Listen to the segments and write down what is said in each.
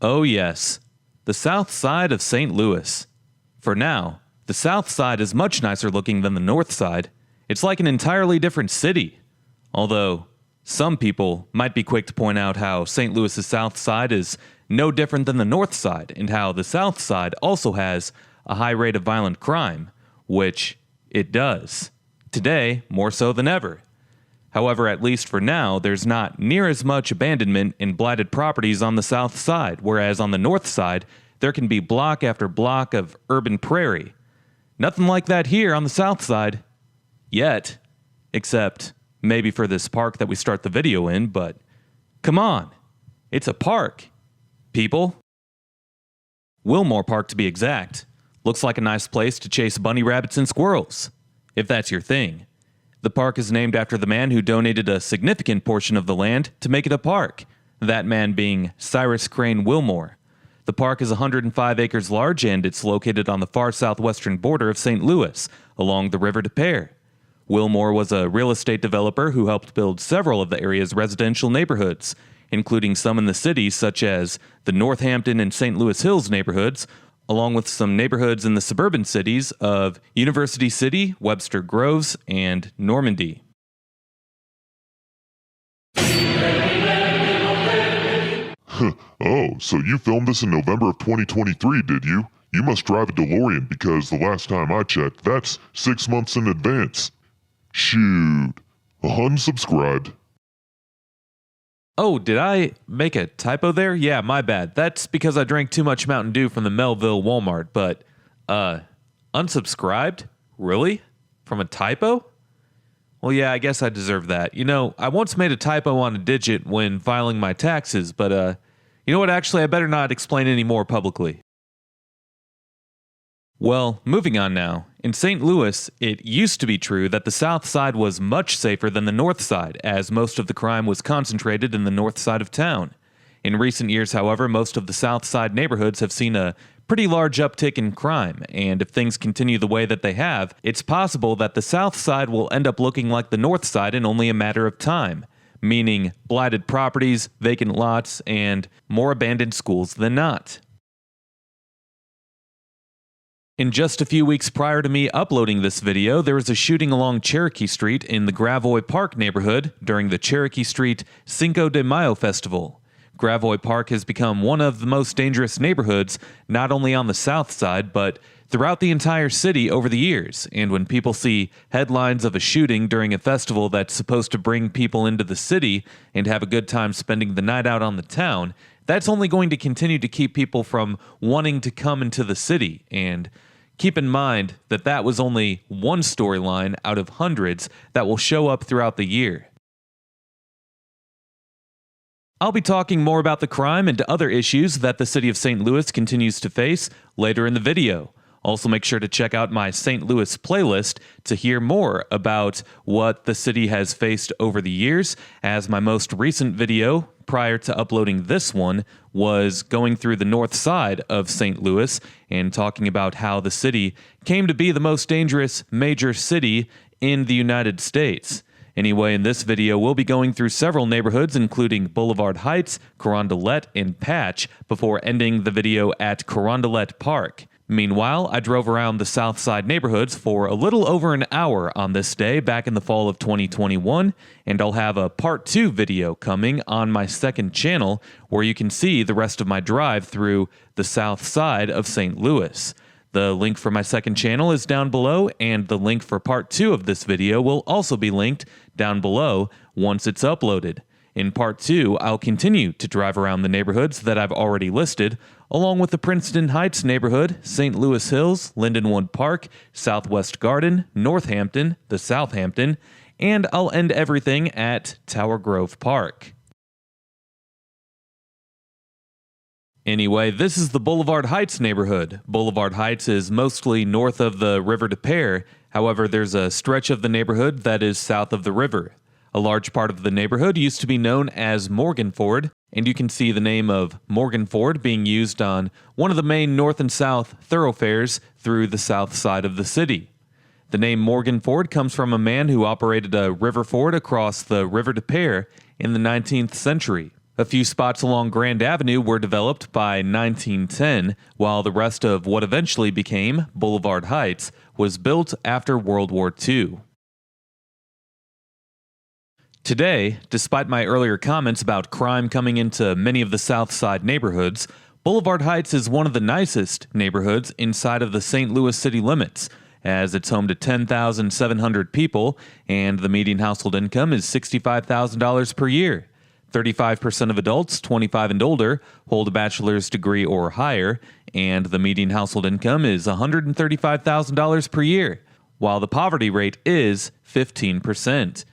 Oh yes, the South Side of St. Louis. For now, the South Side is much nicer looking than the North Side. It's like an entirely different city. Although, some people might be quick to point out how St. Louis's South Side is no different than the North Side, and how the South Side also has a high rate of violent crime, which it does. Today, more so than ever. However, at least for now, there's not near as much abandonment and blighted properties on the South Side, whereas on the North Side, there can be block after block of urban prairie. Nothing like that here on the South Side. Yet. Except maybe for this park that we start the video in, but come on. It's a park. People. Willmore Park to be exact. Looks like a nice place to chase bunny rabbits and squirrels. If that's your thing. The park is named after the man who donated a significant portion of the land to make it a park, that man being Cyrus Crane Willmore. The park is 105 acres large and it's located on the far southwestern border of St. Louis, along the River Des Peres. Willmore was a real estate developer who helped build several of the area's residential neighborhoods, including some in the city such as the Northampton and St. Louis Hills neighborhoods, along with some neighborhoods in the suburban cities of University City, Webster Groves, and Normandy. Oh, so you filmed this in November of 2023, did you? You must drive a DeLorean because the last time I checked, that's 6 months in advance. Shoot. Unsubscribed. Oh, did I make a typo there? Yeah, my bad. That's because I drank too much Mountain Dew from the Melville Walmart, but, unsubscribed? Really? From a typo? Well, yeah, I guess I deserve that. You know, I once made a typo on a digit when filing my taxes, but, you know what, actually, I better not explain any more publicly. Well, moving on now. In St. Louis, it used to be true that the South Side was much safer than the North Side, as most of the crime was concentrated in the north side of town. In recent years, however, most of the South Side neighborhoods have seen a pretty large uptick in crime, and if things continue the way that they have, it's possible that the South Side will end up looking like the North Side in only a matter of time, meaning blighted properties, vacant lots, and more abandoned schools than not. In just a few weeks prior to me uploading this video, there was a shooting along Cherokee Street in the Gravois Park neighborhood during the Cherokee Street Cinco de Mayo festival. Gravois Park has become one of the most dangerous neighborhoods, not only on the south side, but throughout the entire city over the years. And when people see headlines of a shooting during a festival that's supposed to bring people into the city and have a good time spending the night out on the town, that's only going to continue to keep people from wanting to come into the city. And keep in mind that that was only one storyline out of hundreds that will show up throughout the year. I'll be talking more about the crime and other issues that the city of St. Louis continues to face later in the video. Also, make sure to check out my St. Louis playlist to hear more about what the city has faced over the years, as my most recent video, prior to uploading this one, was going through the north side of St. Louis and talking about how the city came to be the most dangerous major city in the United States. Anyway, in this video, we'll be going through several neighborhoods, including Boulevard Heights, Carondelet and Patch, before ending the video at Carondelet Park. Meanwhile, I drove around the Southside neighborhoods for a little over an hour on this day back in the fall of 2021, and I'll have a part 2 video coming on my second channel where you can see the rest of my drive through the south side of St. Louis. The link for my second channel is down below, and the link for part 2 of this video will also be linked down below once it's uploaded. In part 2, I'll continue to drive around the neighborhoods that I've already listed, along with the Princeton Heights neighborhood, St. Louis Hills, Lindenwood Park, Southwest Garden, Northampton, the Southampton, and I'll end everything at Tower Grove Park. Anyway, this is the Boulevard Heights neighborhood. Boulevard Heights is mostly north of the River Des Peres, however there's a stretch of the neighborhood that is south of the river. A large part of the neighborhood used to be known as Morganford, and you can see the name of Morganford being used on one of the main north and south thoroughfares through the south side of the city. The name Morganford comes from a man who operated a river ford across the River Des Peres in the 19th century. A few spots along Grand Avenue were developed by 1910, while the rest of what eventually became Boulevard Heights was built after World War II. Today, despite my earlier comments about crime coming into many of the Southside neighborhoods, Boulevard Heights is one of the nicest neighborhoods inside of the St. Louis city limits, as it's home to 10,700 people, and the median household income is $65,000 per year. 35% of adults 25 and older hold a bachelor's degree or higher, and the median household income is $135,000 per year, while the poverty rate is 15%.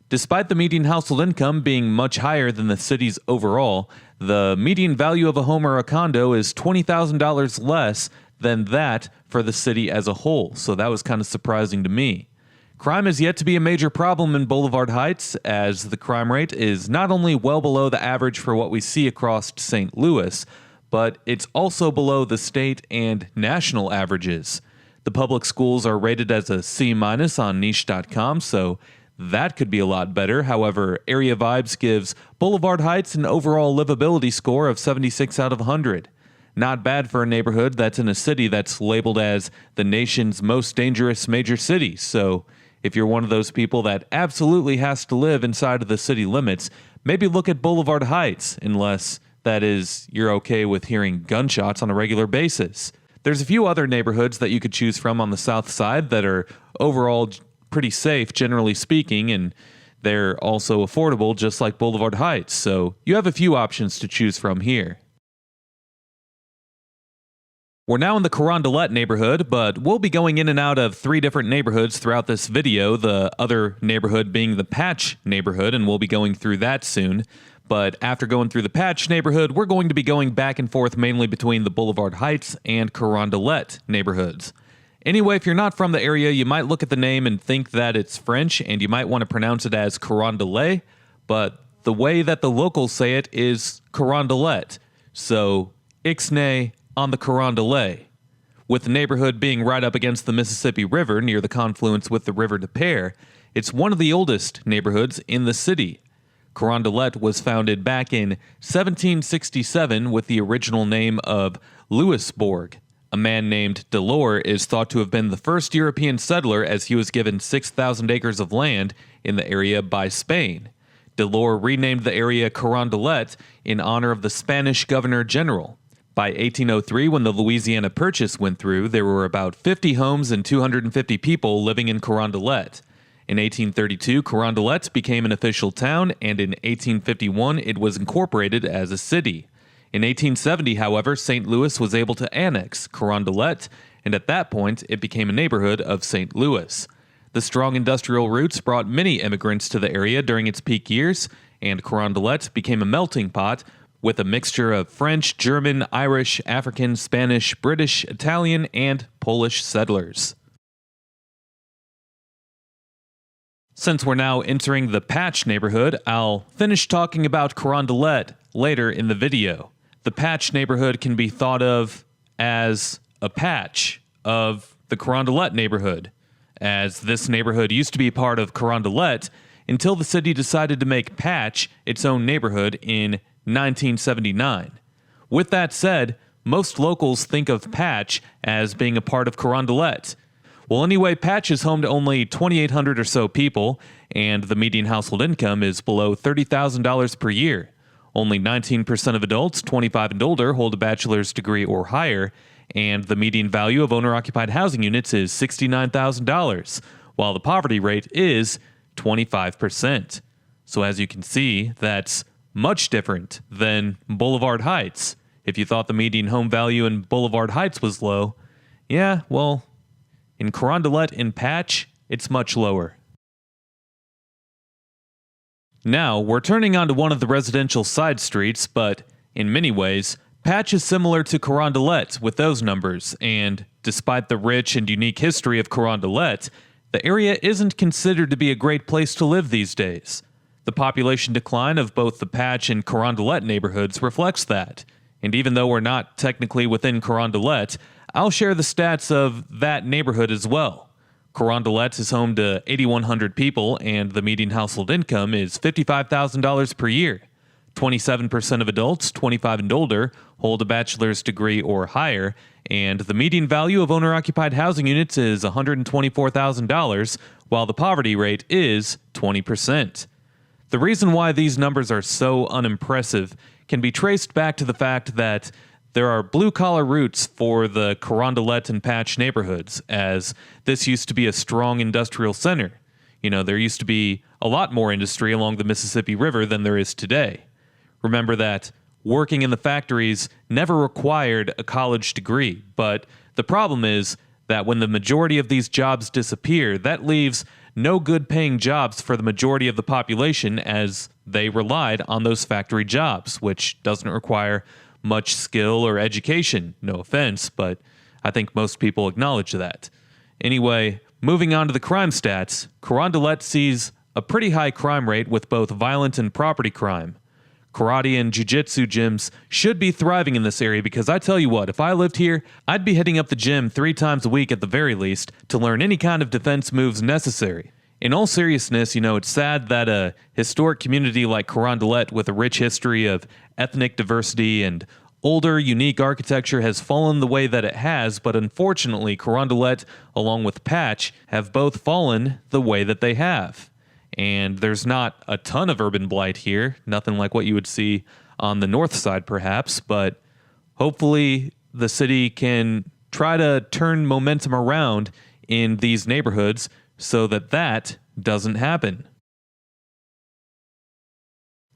Despite the median household income being much higher than the city's overall, the median value of a home or a condo is $20,000 less than that for the city as a whole, so that was kind of surprising to me. Crime is yet to be a major problem in Boulevard Heights, as the crime rate is not only well below the average for what we see across St. Louis, but it's also below the state and national averages. The public schools are rated as a C- on niche.com, so that could be a lot better. However, Area Vibes gives Boulevard Heights an overall livability score of 76 out of 100. Not bad for a neighborhood that's in a city that's labeled as the nation's most dangerous major city. So if you're one of those people that absolutely has to live inside of the city limits, maybe look at Boulevard Heights, unless that is you're okay with hearing gunshots on a regular basis. There's a few other neighborhoods that you could choose from on the south side that are overall pretty safe, generally speaking, and they're also affordable, just like Boulevard Heights, so you have a few options to choose from here. We're now in the Carondelet neighborhood, but we'll be going in and out of 3 different neighborhoods throughout this video, the other neighborhood being the Patch neighborhood, and we'll be going through that soon. But after going through the Patch neighborhood, we're going to be going back and forth mainly between the Boulevard Heights and Carondelet neighborhoods. Anyway, if you're not from the area, you might look at the name and think that it's French, and you might want to pronounce it as Carondelet, but the way that the locals say it is Carondelet, so ixnay on the Carondelet. With the neighborhood being right up against the Mississippi River near the confluence with the River des Peres, it's one of the oldest neighborhoods in the city. Carondelet was founded back in 1767 with the original name of Louisbourg. A man named Delors is thought to have been the first European settler, as he was given 6,000 acres of land in the area by Spain. Delors renamed the area Carondelet in honor of the Spanish governor-general. By 1803, when the Louisiana Purchase went through, there were about 50 homes and 250 people living in Carondelet. In 1832, Carondelet became an official town, and in 1851 it was incorporated as a city. In 1870, however, St. Louis was able to annex Carondelet, and at that point, it became a neighborhood of St. Louis. The strong industrial roots brought many immigrants to the area during its peak years, and Carondelet became a melting pot with a mixture of French, German, Irish, African, Spanish, British, Italian, and Polish settlers. Since we're now entering the Patch neighborhood, I'll finish talking about Carondelet later in the video. The Patch neighborhood can be thought of as a patch of the Carondelet neighborhood, as this neighborhood used to be part of Carondelet until the city decided to make Patch its own neighborhood in 1979. With that said, most locals think of Patch as being a part of Carondelet. Well, anyway, Patch is home to only 2,800 or so people, and the median household income is below $30,000 per year. Only 19% of adults 25 and older hold a bachelor's degree or higher, and the median value of owner-occupied housing units is $69,000, while the poverty rate is 25%. So as you can see, that's much different than Boulevard Heights. If you thought the median home value in Boulevard Heights was low, yeah, well, in Carondelet and Patch, it's much lower. Now, we're turning onto one of the residential side streets, but in many ways, Patch is similar to Carondelet with those numbers, and despite the rich and unique history of Carondelet, the area isn't considered to be a great place to live these days. The population decline of both the Patch and Carondelet neighborhoods reflects that, and even though we're not technically within Carondelet, I'll share the stats of that neighborhood as well. Carondelet is home to 8,100 people, and the median household income is $55,000 per year. 27% of adults 25 and older hold a bachelor's degree or higher, and the median value of owner-occupied housing units is $124,000, while the poverty rate is 20%. The reason why these numbers are so unimpressive can be traced back to the fact that there are blue-collar roots for the Carondelet and Patch neighborhoods, as this used to be a strong industrial center. There used to be a lot more industry along the Mississippi River than there is today. Remember that working in the factories never required a college degree, but the problem is that when the majority of these jobs disappear, that leaves no good-paying jobs for the majority of the population, as they relied on those factory jobs, which doesn't require much skill or education. No offense, but I think most people acknowledge that. Anyway, moving on to the crime stats, Carondelet sees a pretty high crime rate with both violent and property crime. Karate and jiu-jitsu gyms should be thriving in this area because I tell you what, if I lived here, I'd be hitting up the gym 3 times a week at the very least to learn any kind of defense moves necessary. In all seriousness, it's sad that a historic community like Carondelet with a rich history of ethnic diversity and older, unique architecture has fallen the way that it has, but unfortunately, Carondelet, along with Patch, have both fallen the way that they have. And there's not a ton of urban blight here, nothing like what you would see on the north side perhaps, but hopefully the city can try to turn momentum around in these neighborhoods so that doesn't happen.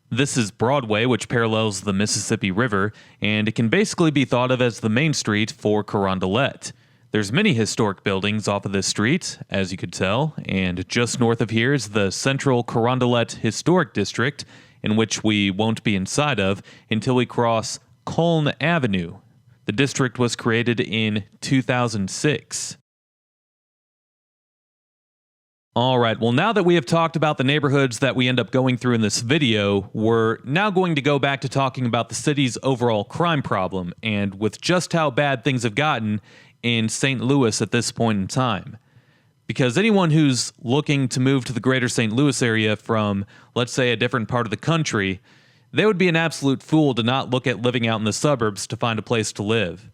This is Broadway, which parallels the Mississippi River, and it can basically be thought of as the main street for Carondelet. There's many historic buildings off of this street, as you could tell, and just north of here is the Central Carondelet Historic District, in which we won't be inside of until we cross Colne Avenue. The district was created in 2006. Alright, well now that we have talked about the neighborhoods that we end up going through in this video, we're now going to go back to talking about the city's overall crime problem, and with just how bad things have gotten in St. Louis at this point in time. Because anyone who's looking to move to the greater St. Louis area from, let's say, a different part of the country, they would be an absolute fool to not look at living out in the suburbs to find a place to live.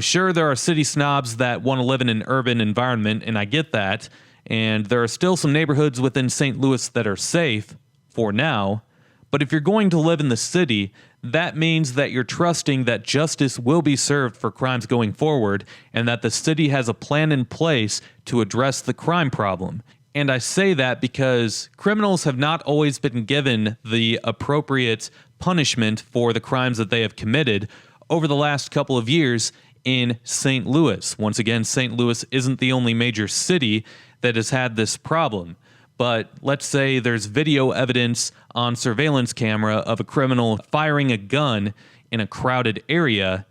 Sure, there are city snobs that want to live in an urban environment, and I get that, and there are still some neighborhoods within St. Louis that are safe, for now, but if you're going to live in the city, that means that you're trusting that justice will be served for crimes going forward and that the city has a plan in place to address the crime problem. And I say that because criminals have not always been given the appropriate punishment for the crimes that they have committed over the last couple of years in St. Louis. Once again, St. Louis isn't the only major city that has had this problem. But let's say there's video evidence on surveillance camera of a criminal firing a gun in a crowded area,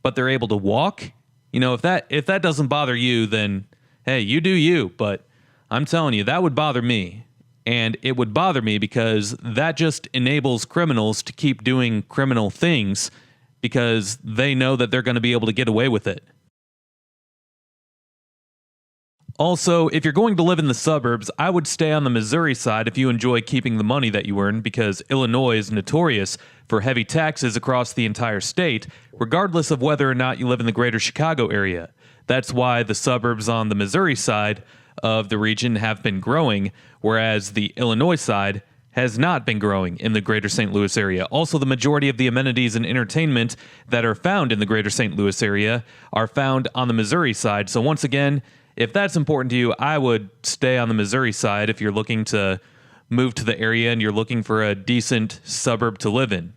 but they're able to walk. If that doesn't bother you, then hey, you do you. But I'm telling you, that would bother me. And it would bother me because that just enables criminals to keep doing criminal things because they know that they're going to be able to get away with it. Also, if you're going to live in the suburbs, I would stay on the Missouri side if you enjoy keeping the money that you earn, because Illinois is notorious for heavy taxes across the entire state, regardless of whether or not you live in the greater Chicago area. That's why the suburbs on the Missouri side of the region have been growing, whereas the Illinois side has not been growing in the greater St. Louis area. Also, the majority of the amenities and entertainment that are found in the greater St. Louis area are found on the Missouri side. So once again, if that's important to you, I would stay on the Missouri side if you're looking to move to the area and you're looking for a decent suburb to live in.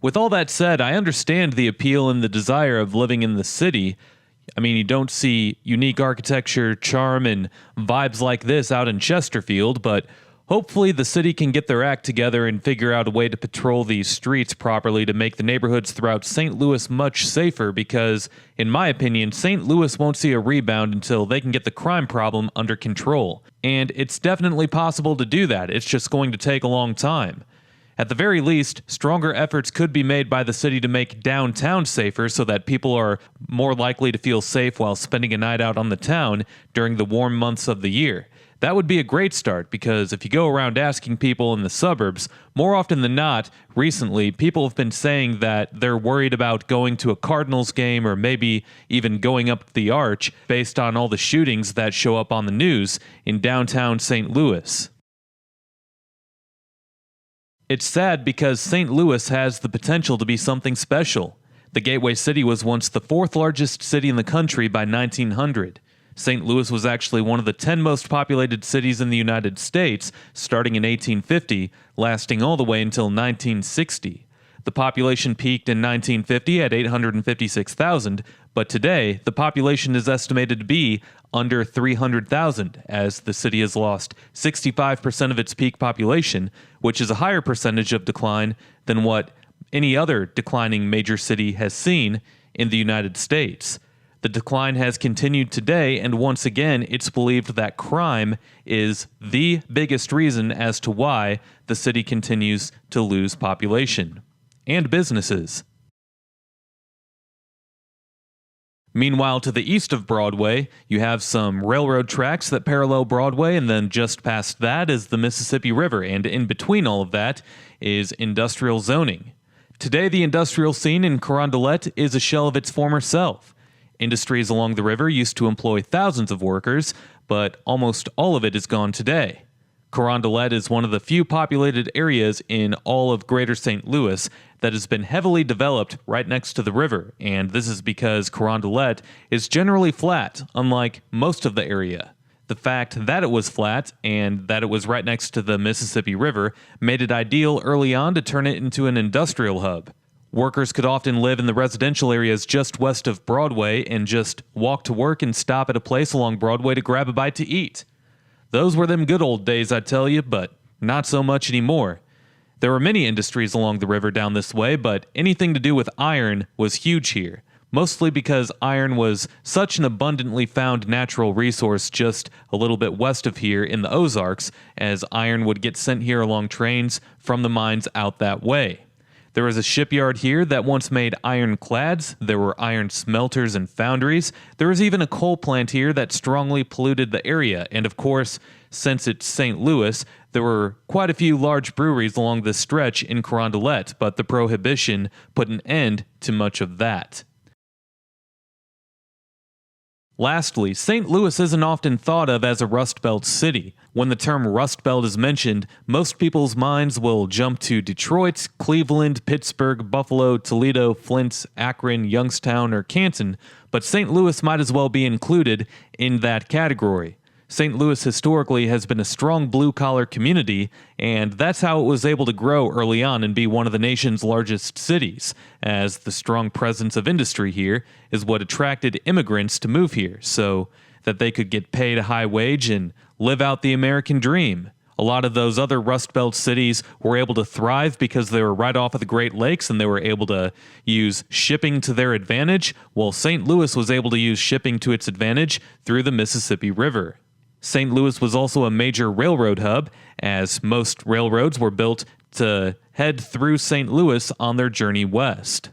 With all that said, I understand the appeal and the desire of living in the city. I mean, you don't see unique architecture, charm, and vibes like this out in Chesterfield, but hopefully the city can get their act together and figure out a way to patrol these streets properly to make the neighborhoods throughout St. Louis much safer because, in my opinion, St. Louis won't see a rebound until they can get the crime problem under control. And it's definitely possible to do that. It's just going to take a long time. At the very least, stronger efforts could be made by the city to make downtown safer so that people are more likely to feel safe while spending a night out on the town during the warm months of the year. That would be a great start because if you go around asking people in the suburbs, more often than not, recently, people have been saying that they're worried about going to a Cardinals game or maybe even going up the Arch based on all the shootings that show up on the news in downtown St. Louis. It's sad because St. Louis has the potential to be something special. The Gateway City was once the fourth largest city in the country by 1900. St. Louis was actually one of the 10 most populated cities in the United States, starting in 1850, lasting all the way until 1960. The population peaked in 1950 at 856,000, but today the population is estimated to be under 300,000, as the city has lost 65% of its peak population, which is a higher percentage of decline than what any other declining major city has seen in the United States. The decline has continued today, and once again, it's believed that crime is the biggest reason as to why the city continues to lose population and businesses. Meanwhile, to the east of Broadway, you have some railroad tracks that parallel Broadway, and then just past that is the Mississippi River, and in between all of that is industrial zoning. Today, the industrial scene in Carondelet is a shell of its former self. Industries along the river used to employ thousands of workers, but almost all of it is gone today. Carondelet is one of the few populated areas in all of Greater St. Louis that has been heavily developed right next to the river, and this is because Carondelet is generally flat, unlike most of the area. The fact that it was flat and that it was right next to the Mississippi River made it ideal early on to turn it into an industrial hub. Workers could often live in the residential areas just west of Broadway and just walk to work and stop at a place along Broadway to grab a bite to eat. Those were them good old days, I tell you, but not so much anymore. There were many industries along the river down this way, but anything to do with iron was huge here, mostly because iron was such an abundantly found natural resource just a little bit west of here in the Ozarks, as iron would get sent here along trains from the mines out that way. There was a shipyard here that once made ironclads. There were iron smelters and foundries. There was even a coal plant here that strongly polluted the area. And of course, since it's St. Louis, there were quite a few large breweries along this stretch in Carondelet, but the Prohibition put an end to much of that. Lastly, St. Louis isn't often thought of as a Rust Belt city. When the term Rust Belt is mentioned, most people's minds will jump to Detroit, Cleveland, Pittsburgh, Buffalo, Toledo, Flint, Akron, Youngstown, or Canton, but St. Louis might as well be included in that category. St. Louis historically has been a strong blue-collar community, and that's how it was able to grow early on and be one of the nation's largest cities, as the strong presence of industry here is what attracted immigrants to move here, so that they could get paid a high wage and live out the American dream. A lot of those other Rust Belt cities were able to thrive because they were right off of the Great Lakes and they were able to use shipping to their advantage, while St. Louis was able to use shipping to its advantage through the Mississippi River. St. Louis was also a major railroad hub, as most railroads were built to head through St. Louis on their journey west.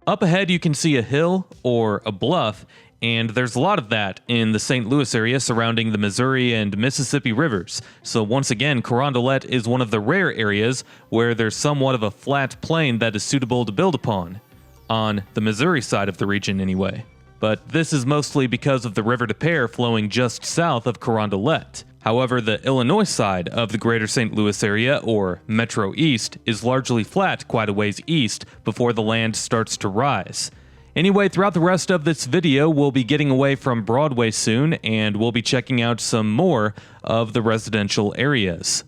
Up ahead, you can see a hill or a bluff, and there's a lot of that in the St. Louis area surrounding the Missouri and Mississippi rivers. So once again, Carondelet is one of the rare areas where there's somewhat of a flat plain that is suitable to build upon, on the Missouri side of the region anyway. But this is mostly because of the River des Peres flowing just south of Carondelet. However, the Illinois side of the greater St. Louis area, or Metro East, is largely flat quite a ways east before the land starts to rise. Anyway, throughout the rest of this video, we'll be getting away from Broadway soon, and we'll be checking out some more of the residential areas.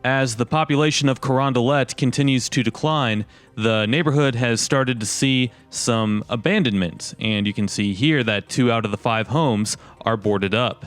As the population of Carondelet continues to decline, the neighborhood has started to see some abandonment, and you can see here that 2 out of the 5 homes are boarded up.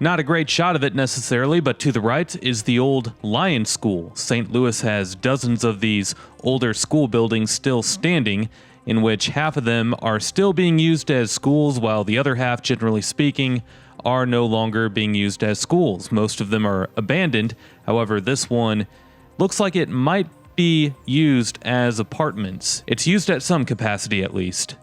Not a great shot of it necessarily, but to the right is the old Lion School. St. Louis has dozens of these older school buildings still standing, in which half of them are still being used as schools, while the other half, generally speaking, are no longer being used as schools. Most of them are abandoned. However, this one looks like it might be used as apartments. It's used at some capacity, at least.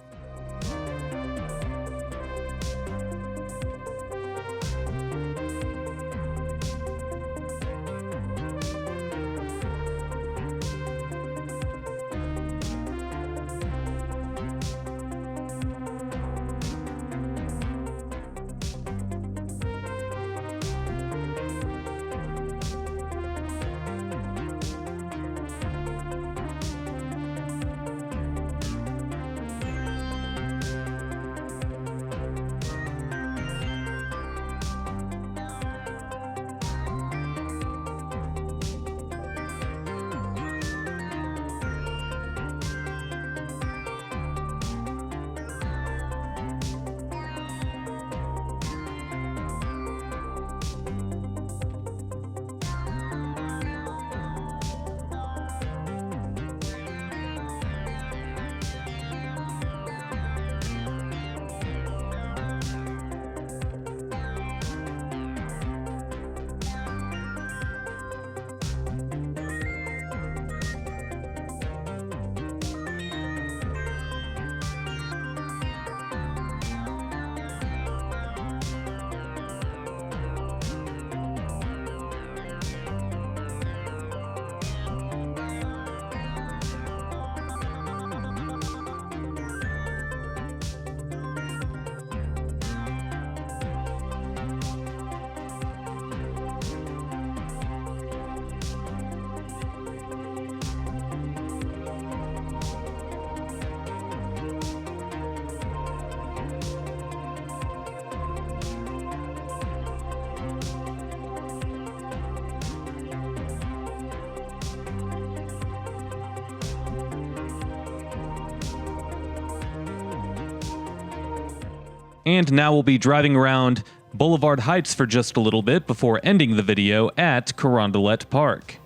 And now we'll be driving around Boulevard Heights for just a little bit before ending the video at Carondelet Park.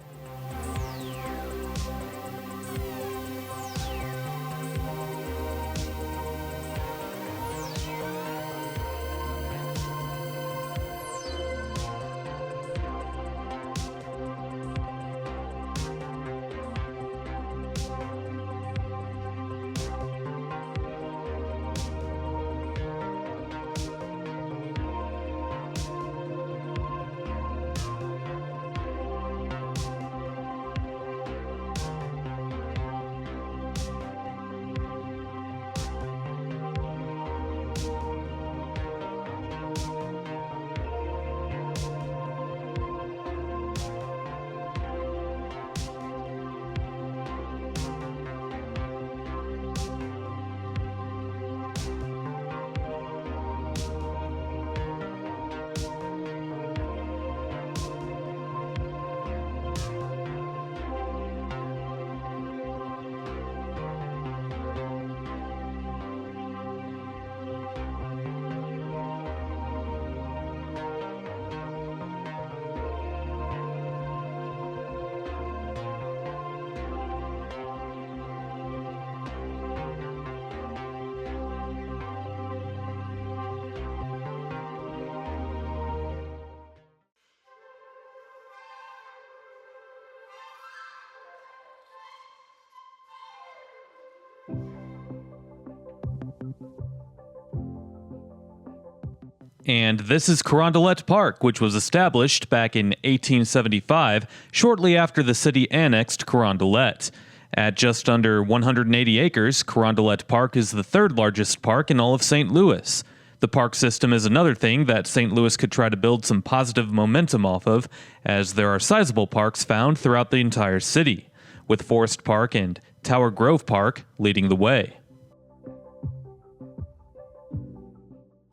And this is Carondelet Park, which was established back in 1875, shortly after the city annexed Carondelet. At just under 180 acres, Carondelet Park is the third largest park in all of St. Louis. The park system is another thing that St. Louis could try to build some positive momentum off of, as there are sizable parks found throughout the entire city, with Forest Park and Tower Grove Park leading the way.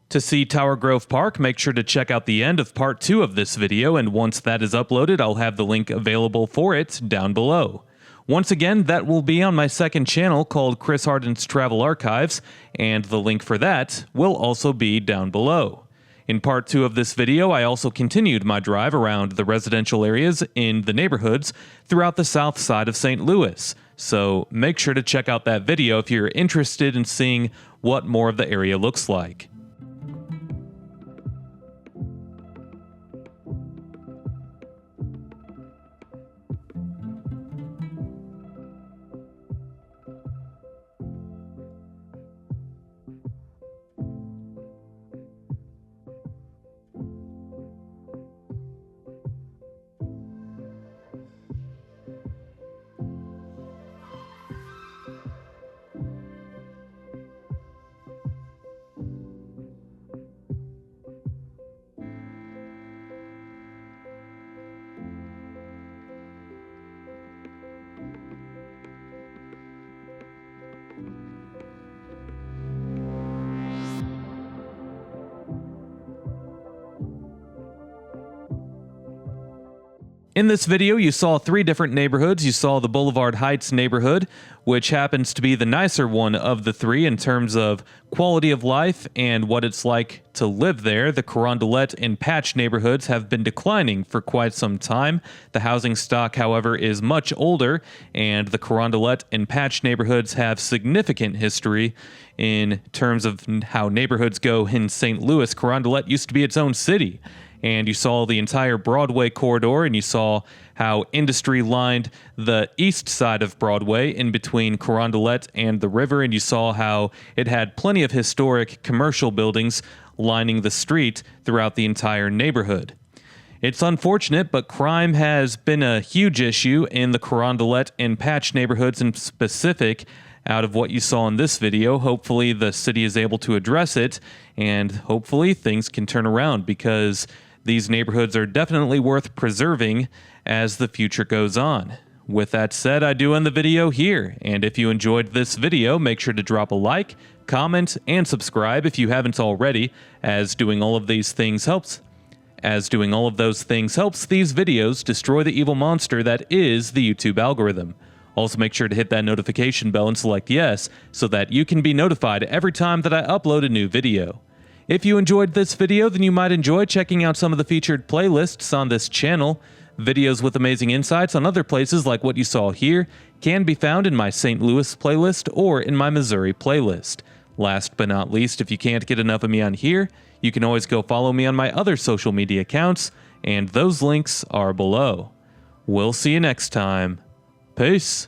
To see Tower Grove Park, make sure to check out the end of part 2 of this video, and once that is uploaded, I'll have the link available for it down below. Once again, that will be on my second channel called Chris Harden's Travel Archives, and the link for that will also be down below. In part 2 of this video, I also continued my drive around the residential areas in the neighborhoods throughout the south side of St. Louis, so make sure to check out that video if you're interested in seeing what more of the area looks like. In this video, you saw 3 different neighborhoods. You saw the Boulevard Heights neighborhood, which happens to be the nicer one of the 3 in terms of quality of life and what it's like to live there. The Carondelet and Patch neighborhoods have been declining for quite some time. The housing stock, however, is much older, and the Carondelet and Patch neighborhoods have significant history in terms of how neighborhoods go in St. Louis. Carondelet used to be its own city. And you saw the entire Broadway corridor, and you saw how industry lined the east side of Broadway in between Carondelet and the river, and you saw how it had plenty of historic commercial buildings lining the street throughout the entire neighborhood. It's unfortunate, but crime has been a huge issue in the Carondelet and Patch neighborhoods in specific. Out of what you saw in this video, hopefully the city is able to address it, and hopefully things can turn around, because these neighborhoods are definitely worth preserving as the future goes on. With that said, I do end the video here, and if you enjoyed this video, make sure to drop a like, comment, and subscribe if you haven't already, as doing all of those things helps these videos destroy the evil monster that is the YouTube algorithm. Also, make sure to hit that notification bell and select yes, so that you can be notified every time that I upload a new video. If you enjoyed this video, then you might enjoy checking out some of the featured playlists on this channel. Videos with amazing insights on other places like what you saw here can be found in my St. Louis playlist or in my Missouri playlist. Last but not least, if you can't get enough of me on here, you can always go follow me on my other social media accounts, and those links are below. We'll see you next time. Peace.